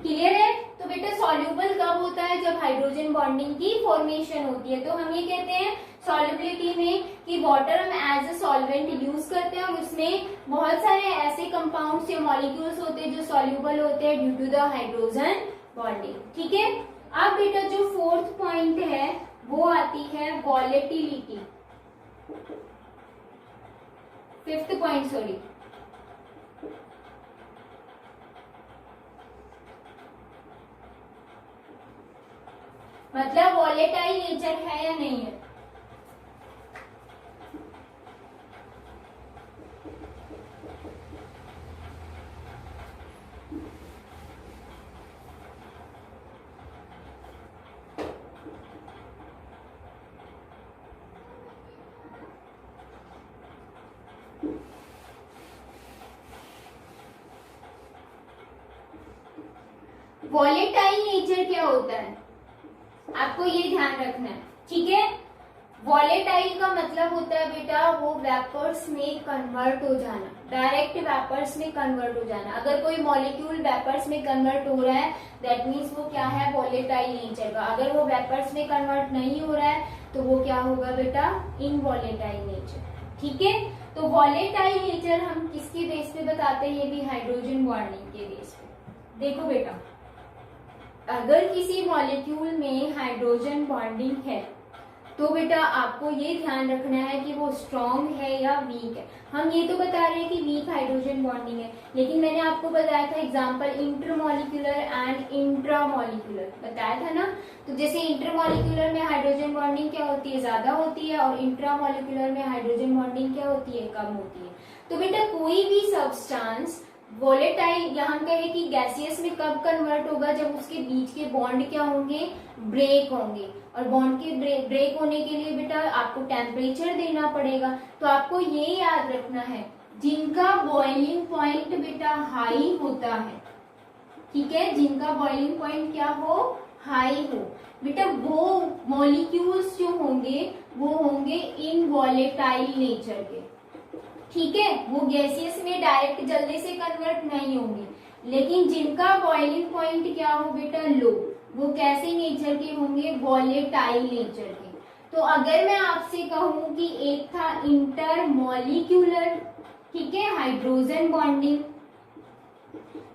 A: क्लियर है, तो बेटा सॉल्यूबल कब होता है, जब हाइड्रोजन बॉन्डिंग की फॉर्मेशन होती है। तो हम ये कहते हैं सॉल्युबिलिटी में कि वाटर हम एज अ सॉल्वेंट यूज करते हैं, और उसमें बहुत सारे ऐसे कंपाउंड्स या मॉलिक्यूल्स होते हैं जो सॉल्यूबल होते हैं due to the hydrogen bonding. ठीक है, अब बेटा जो फोर्थ पॉइंट है वो आती है वॉलेटिलिटी। फिफ्थ पॉइंट सॉरी, मतलब वॉलेटाइल नेचर है या नहीं है। वॉलेटाइल नेचर क्या होता है, आपको ये ध्यान रखना है। ठीक है, वॉलेटाइल का मतलब होता है बेटा वो वेपर्स में कन्वर्ट हो जाना, डायरेक्ट वेपर्स में कन्वर्ट हो जाना। अगर कोई मॉलिक्यूल वेपर्स में कन्वर्ट हो रहा है दैट मीन्स वो क्या है, वॉलेटाइल नेचर का। अगर वो वेपर्स में कन्वर्ट नहीं हो रहा है तो वो क्या होगा बेटा, इनवॉलेटाइल नेचर। ठीक है, तो वॉलेटाइल नेचर हम किसके बेस पे बताते हैं, ये भी हाइड्रोजन बॉन्डिंग के बेस पे। देखो बेटा, अगर किसी मॉलिक्यूल में हाइड्रोजन बॉन्डिंग है तो बेटा आपको ये ध्यान रखना है कि वो स्ट्रॉन्ग है या वीक है। हम ये तो बता रहे हैं कि वीक हाइड्रोजन बॉन्डिंग है, लेकिन मैंने आपको बताया था एग्जांपल इंटरमॉलिक्यूलर एंड इंट्रामॉलिक्यूलर बताया था ना। तो जैसे इंटरमॉलिक्यूलर में हाइड्रोजन बॉन्डिंग क्या होती है, ज्यादा होती है, और इंट्रामॉलिक्यूलर में हाइड्रोजन बॉन्डिंग क्या होती है, कम होती है। तो बेटा कोई भी सब्सटेंस वोलेटाइल, यहाँ कहे कि गैसियस में कब कन्वर्ट होगा, जब उसके बीच के बॉन्ड क्या होंगे, ब्रेक होंगे। और बॉन्ड के ब्रेक होने के लिए बेटा आपको टेम्परेचर देना पड़ेगा। तो आपको ये याद रखना है, जिनका बॉइलिंग पॉइंट बेटा हाई होता है, ठीक है, जिनका बॉइलिंग पॉइंट क्या हो, हाई हो, बेटा वो मॉलिक्यूल्स जो होंगे वो होंगे इनवॉलेटाइल नेचर के, ठीक है, वो गैसियस में डायरेक्ट जल्दी से कन्वर्ट नहीं होंगे। लेकिन जिनका बॉइलिंग पॉइंट क्या हो बेटा, लो, वो कैसे नेचर के होंगे, वॉलेटाइल नेचर के। तो अगर मैं आपसे कहूं कि एक था इंटरमॉलिक्यूलर, ठीक है, हाइड्रोजन बॉन्डिंग,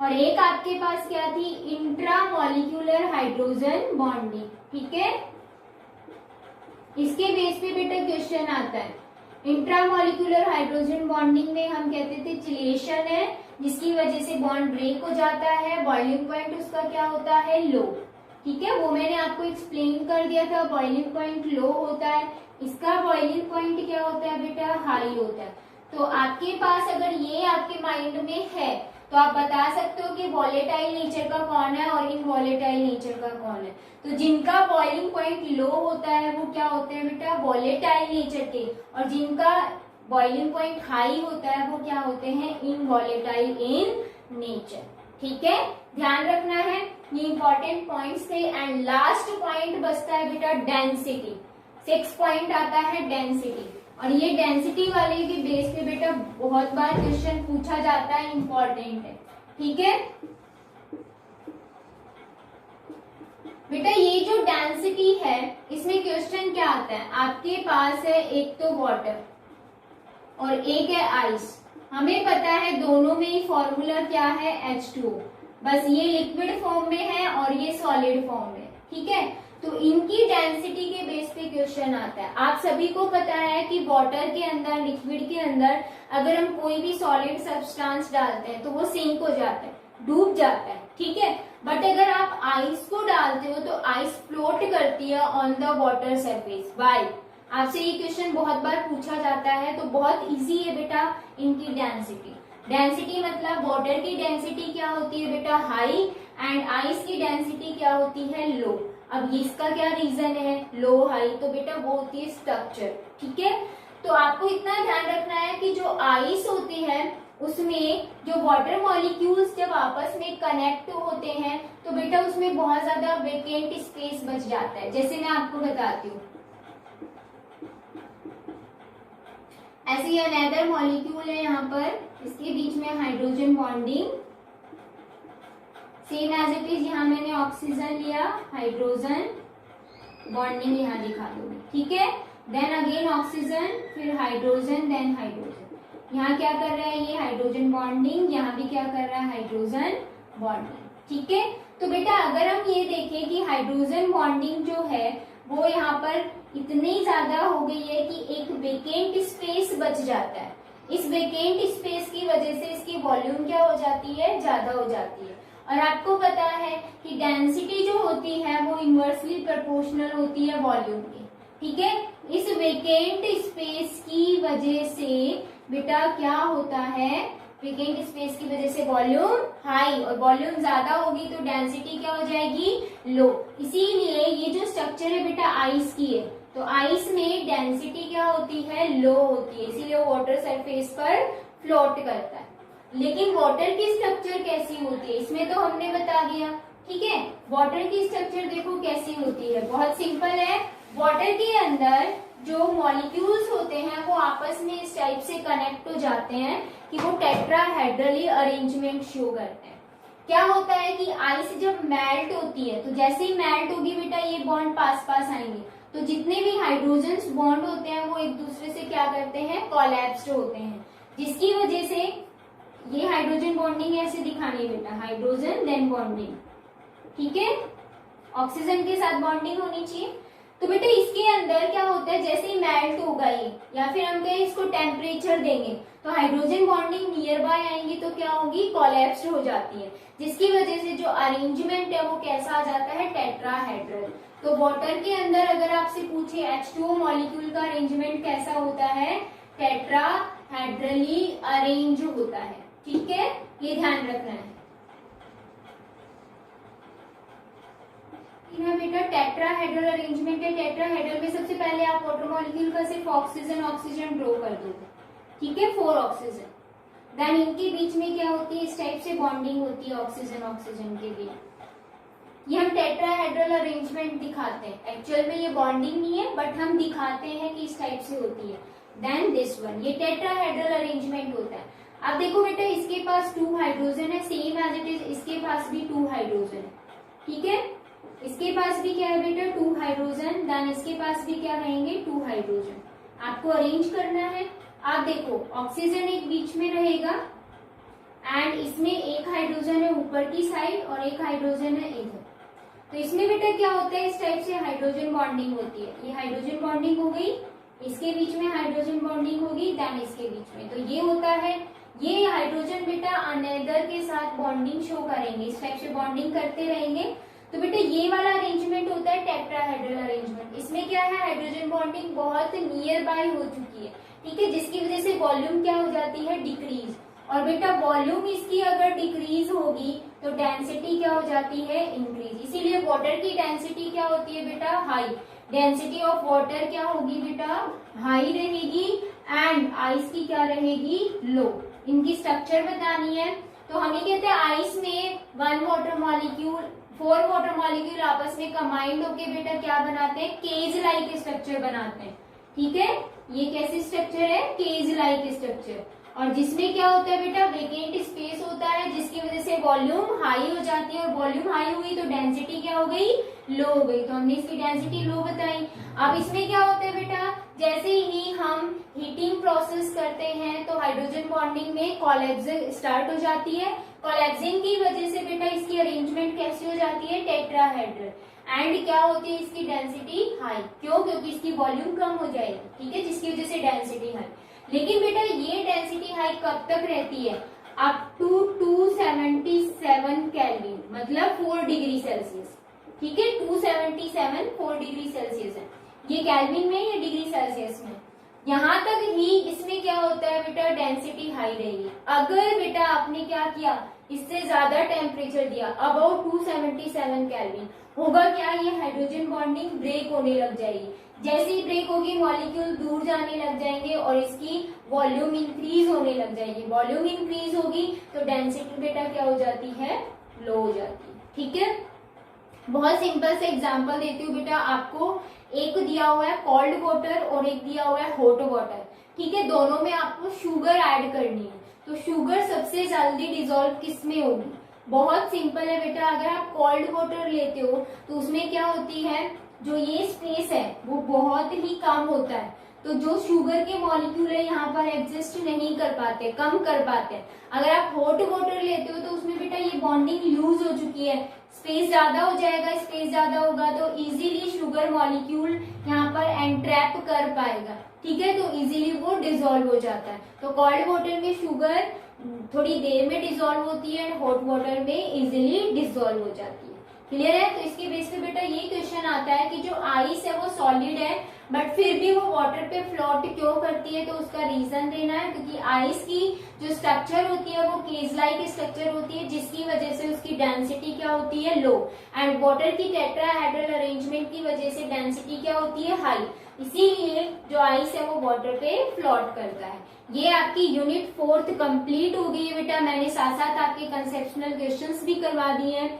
A: और एक आपके पास क्या थी, इंट्रामॉलिक्यूलर हाइड्रोजन बॉन्डिंग, ठीक है। इसके बेस पे बेटा क्वेश्चन आता है। इंट्रामॉलिक्यूलर हाइड्रोजन बॉन्डिंग में हम कहते थे चिलेशन है, जिसकी वजह से बॉन्ड ब्रेक हो जाता है, बॉइलिंग पॉइंट उसका क्या होता है, लो, ठीक है, वो मैंने आपको एक्सप्लेन कर दिया था, बॉइलिंग पॉइंट लो होता है, इसका बॉइलिंग पॉइंट क्या होता है बेटा, हाई होता है। तो आपके पास अगर ये आपके माइंड में है तो आप बता सकते हो कि वॉलेटाइल नेचर का कौन है और इनवॉलेटाइल नेचर का कौन है। तो जिनका बॉइलिंग पॉइंट लो होता है वो क्या होते हैं बेटा, वॉलेटाइल नेचर के, और जिनका बॉइलिंग पॉइंट हाई होता है वो क्या होते हैं, इनवॉलेटाइल इन नेचर, ठीक है, ध्यान रखना है। ये इंपॉर्टेंट पॉइंट्स थे। एंड लास्ट पॉइंट बचता है बेटा डेंसिटी। 6 पॉइंट आता है डेंसिटी, और ये डेंसिटी वाले के बेस पे बेटा बहुत बार क्वेश्चन पूछा जाता है, इंपॉर्टेंट है, ठीक है बेटा। ये जो डेंसिटी है इसमें क्वेश्चन क्या आता है, आपके पास है एक तो वाटर और एक है आइस। हमें पता है दोनों में ही फॉर्मूला क्या है, H2O, बस ये लिक्विड फॉर्म में है और ये सॉलिड फॉर्म में, ठीक है। तो इनकी डेंसिटी के बेस पे क्वेश्चन आता है। आप सभी को पता है कि वाटर के अंदर, लिक्विड के अंदर अगर हम कोई भी सॉलिड सब्सटेंस डालते हैं तो वो सिंक हो जाता है, डूब जाता है, ठीक है। बट अगर आप आइस को डालते हो तो आइस फ्लोट करती है on the water surface. Why? आपसे ये क्वेश्चन बहुत बार पूछा जाता है, तो बहुत इजी है बेटा इनकी डेंसिटी। डेंसिटी मतलब वाटर की डेंसिटी क्या होती है बेटा, हाई, एंड आइस की डेंसिटी क्या होती है, लो। अब इसका क्या रीजन है, लो हाई, तो बेटा वो होती है स्ट्रक्चर, ठीक है। तो आपको इतना ध्यान रखना है कि जो आइस होती है उसमें जो वाटर मॉलिक्यूल्स जब आपस में कनेक्ट होते हैं तो बेटा उसमें बहुत ज्यादा वेकेंट स्पेस बच जाता है। जैसे मैं आपको बताती हूँ, ऐसी अनदर मॉलिक्यूल है यहाँ पर, इसके बीच में hydrogen bonding, same as it is. यहाँ मैंने ऑक्सीजन लिया, हाइड्रोजन बॉन्डिंग यहाँ दिखा दूंगी, ठीक है। देन अगेन ऑक्सीजन, फिर हाइड्रोजन, देन हाइड्रोजन। यहाँ क्या कर रहा है ये हाइड्रोजन बॉन्डिंग, यहाँ भी क्या कर रहा है हाइड्रोजन बॉन्डिंग, ठीक है। तो बेटा अगर हम ये देखें कि हाइड्रोजन बॉन्डिंग जो है वो यहाँ पर इतनी ज्यादा हो गई है कि एक वेकेंट स्पेस बच जाता है। इस वेकेंट स्पेस की वजह से इसकी वॉल्यूम क्या हो जाती है, ज्यादा हो जाती है। और आपको पता है कि डेंसिटी जो होती है वो इनवर्सली प्रोपोर्शनल होती है वॉल्यूम की, ठीक है। इस वेकेंट स्पेस की वजह से बेटा क्या होता है, वेकेंट स्पेस की वजह से वॉल्यूम हाई, और वॉल्यूम ज्यादा होगी तो डेंसिटी क्या हो जाएगी, लो। इसीलिए ये जो स्ट्रक्चर है बेटा आइस की है, तो आइस में डेंसिटी क्या होती है, लो होती है, इसीलिए वो वाटर सरफेस पर फ्लोट करता है। लेकिन वाटर की स्ट्रक्चर कैसी होती है इसमें तो हमने बता दिया, ठीक है। वाटर की स्ट्रक्चर देखो कैसी होती है, बहुत सिंपल है। वाटर के अंदर जो मॉलिक्यूल्स होते हैं वो आपस में इस टाइप से कनेक्ट हो जाते हैं कि वो टेट्राहेड्रली अरेंजमेंट शो करते हैं। क्या होता है कि आइस जब मेल्ट होती है तो जैसे ही मेल्ट होगी बेटा ये बॉन्ड पास पास आएंगे, तो जितने भी हाइड्रोजन बॉन्ड होते हैं वो एक दूसरे से क्या करते हैं, कोलैप्स्ड होते हैं, जिसकी वजह से ये हाइड्रोजन बॉन्डिंग ऐसे दिखानी है बेटा, हाइड्रोजन देन बॉन्डिंग, ठीक है, ऑक्सीजन के साथ बॉन्डिंग होनी चाहिए। तो बेटा इसके अंदर क्या होता है, जैसे ही मेल्ट होगा ये, या फिर हम कहें इसको टेम्परेचर देंगे, तो हाइड्रोजन बॉन्डिंग नियर बाय आएंगी तो क्या होगी, कोलैप्स हो जाती है, जिसकी वजह से जो अरेंजमेंट है वो कैसा आ जाता है, टेट्राहेड्रल। तो वाटर के अंदर अगर आपसे पूछे H2O मॉलिक्यूल का अरेंजमेंट कैसा होता है, टेट्राहेड्रली अरेंज होता है, ठीक है, ये ध्यान रखना है बेटा। टेट्राहेड्रल अरेंजमेंट है, टेट्राहेड्रल में सबसे पहले आप वाटर मॉलिक्यूल का सिर्फ ऑक्सीजन ऑक्सीजन ड्रॉ कर दोगे, ठीक है, 4 ऑक्सीजन, देन इनके बीच में क्या होती है, इस टाइप से बॉन्डिंग होती है ऑक्सीजन ऑक्सीजन के बीच। ये हम टेट्राहेड्रल अरेंजमेंट दिखाते हैं, एक्चुअल में ये बॉन्डिंग नहीं है बट हम दिखाते हैं कि इस टाइप से होती है। देन दिस वन, ये टेट्राहेड्रल अरेंजमेंट होता है। अब देखो बेटा इसके पास 2 हाइड्रोजन है, सेम एज इट इज इसके पास भी 2 हाइड्रोजन है, ठीक है, इसके पास भी क्या है बेटा 2 हाइड्रोजन, देन इसके पास भी क्या रहेंगे 2 हाइड्रोजन। आपको अरेंज करना है। आप देखो ऑक्सीजन एक बीच में रहेगा एंड इसमें एक हाइड्रोजन है ऊपर की साइड और एक हाइड्रोजन है इधर। तो इसमें बेटा क्या होता है, इस टाइप से हाइड्रोजन बॉन्डिंग होती है, ये हाइड्रोजन बॉन्डिंग हो गई, इसके बीच में हाइड्रोजन बॉन्डिंग होगी, देन इसके बीच में, तो ये होता है। ये हाइड्रोजन बेटा अनदर के साथ बॉन्डिंग शो करेंगे, इस टाइप से बॉन्डिंग करते रहेंगे। तो बेटा ये वाला अरेंजमेंट होता है टेट्राहेड्रल अरेंजमेंट। इसमें क्या है, हाइड्रोजन बॉन्डिंग बहुत नियर बाय हो चुकी है, ठीक है, जिसकी वजह से वॉल्यूम क्या हो जाती है, डिक्रीज। और बेटा वॉल्यूम इसकी अगर डिक्रीज होगी तो डेंसिटी क्या हो जाती है, इंक्रीज। इसीलिए वाटर की डेंसिटी क्या होती है बेटा, हाई। डेंसिटी ऑफ वाटर क्या होगी बेटा, हाई रहेगी एंड आइस की क्या रहेगी, लो। इनकी स्ट्रक्चर बतानी है तो हम ये कहते हैं आइस में 1 वाटर मॉलिक्यूल 4 वाटर मॉलिक्यूल आपस में कंबाइंड होके बेटा क्या बनाते हैं, केज लाइक स्ट्रक्चर बनाते हैं, ठीक है। ये कैसी स्ट्रक्चर है, केज लाइक स्ट्रक्चर। और जिसमें क्या होता है बेटा, वेकेंट स्पेस होता है, जिसकी वजह से वॉल्यूम हाई हो जाती है, और वॉल्यूम हाई हुई तो डेंसिटी क्या हो गई, लो हो गई, तो हमने इसकी डेंसिटी लो बताई। अब इसमें क्या होता है बेटा, जैसे ही हम हीटिंग प्रोसेस करते हैं तो हाइड्रोजन बॉन्डिंग में कोलैप्सिंग स्टार्ट हो जाती है। कोलैप्सिंग की वजह से बेटा इसकी अरेंजमेंट कैसी हो जाती है, टेट्राहेड्रल, एंड क्या होती है इसकी डेंसिटी हाई। क्यों, क्योंकि इसकी वॉल्यूम कम हो जाएगी, ठीक है, जिसकी वजह से डेंसिटी हाई। लेकिन बेटा ये डेंसिटी हाई कब तक रहती है, अप टू 277 केल्विन, मतलब 4 डिग्री सेल्सियस, ठीक है, 277 4 डिग्री सेल्सियस है। ये केल्विन में या डिग्री सेल्सियस में, यहाँ तक ही इसमें क्या होता है बेटा, डेंसिटी हाई रहेगी। अगर बेटा आपने क्या किया, इससे ज्यादा टेम्परेचर दिया, अबाउट 277 केल्विन, होगा क्या, ये हाइड्रोजन बॉन्डिंग ब्रेक होने लग जाएगी। जैसे ही ब्रेक होगी मॉलिक्यूल दूर जाने लग जाएंगे और इसकी वॉल्यूम इंक्रीज होने लग जाएगी। वॉल्यूम इंक्रीज होगी तो डेंसिटी बेटा क्या हो जाती है, लो हो जाती है, ठीक है। बहुत सिंपल से एग्जांपल देती हूँ बेटा आपको। एक दिया हुआ है कोल्ड वाटर और एक दिया हुआ है हॉट वाटर, ठीक है, दोनों में आपको शुगर ऐड करनी है। तो शुगर सबसे जल्दी डिजोल्व किस में होगी, बहुत सिंपल है बेटा। अगर आप कोल्ड वाटर लेते हो तो उसमें क्या होती है, जो ये स्पेस है वो बहुत ही कम होता है, तो जो शुगर के मॉलिक्यूल है यहाँ पर एग्जिस्ट नहीं कर पाते, कम कर पाते। अगर आप हॉट वाटर लेते हो तो उसमें बेटा ये बॉन्डिंग लूज हो चुकी है, स्पेस ज्यादा हो जाएगा, स्पेस ज्यादा होगा तो इजीली शुगर मॉलिक्यूल यहाँ पर एंट्रैप कर पाएगा, ठीक है, तो इजीली वो डिसॉल्व हो जाता है। तो कोल्ड वाटर में शुगर थोड़ी देर में डिसॉल्व होती है एंड हॉट वाटर में इजीली डिसॉल्व हो जाती है। क्लियर है। तो इसके बेस पे बेटा ये क्वेश्चन आता है कि जो आइस है वो सॉलिड है बट फिर भी वो वाटर पे फ्लोट क्यों करती है, तो उसका रीजन देना है। क्योंकि आइस की जो स्ट्रक्चर होती है वो केज लाइक स्ट्रक्चर होती है, जिसकी वजह से उसकी डेंसिटी क्या होती है, लो, एंड वाटर की टेट्राहेड्रल अरेंजमेंट की वजह से डेंसिटी क्या होती है, हाई। इसीलिए जो आइस है वो वाटर पे फ्लोट करता है। ये आपकी यूनिट 4 कंप्लीट हो गई है बेटा। मैंने साथ साथ आपके कंसेप्शनल क्वेश्चंस भी करवा दिए हैं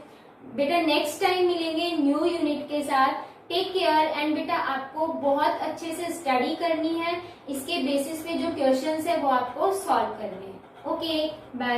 A: बेटा। नेक्स्ट टाइम मिलेंगे न्यू यूनिट के साथ। टेक केयर एंड बेटा आपको बहुत अच्छे से स्टडी करनी है, इसके बेसिस पे जो क्वेश्चंस है वो आपको सॉल्व करने हैं। Okay bye.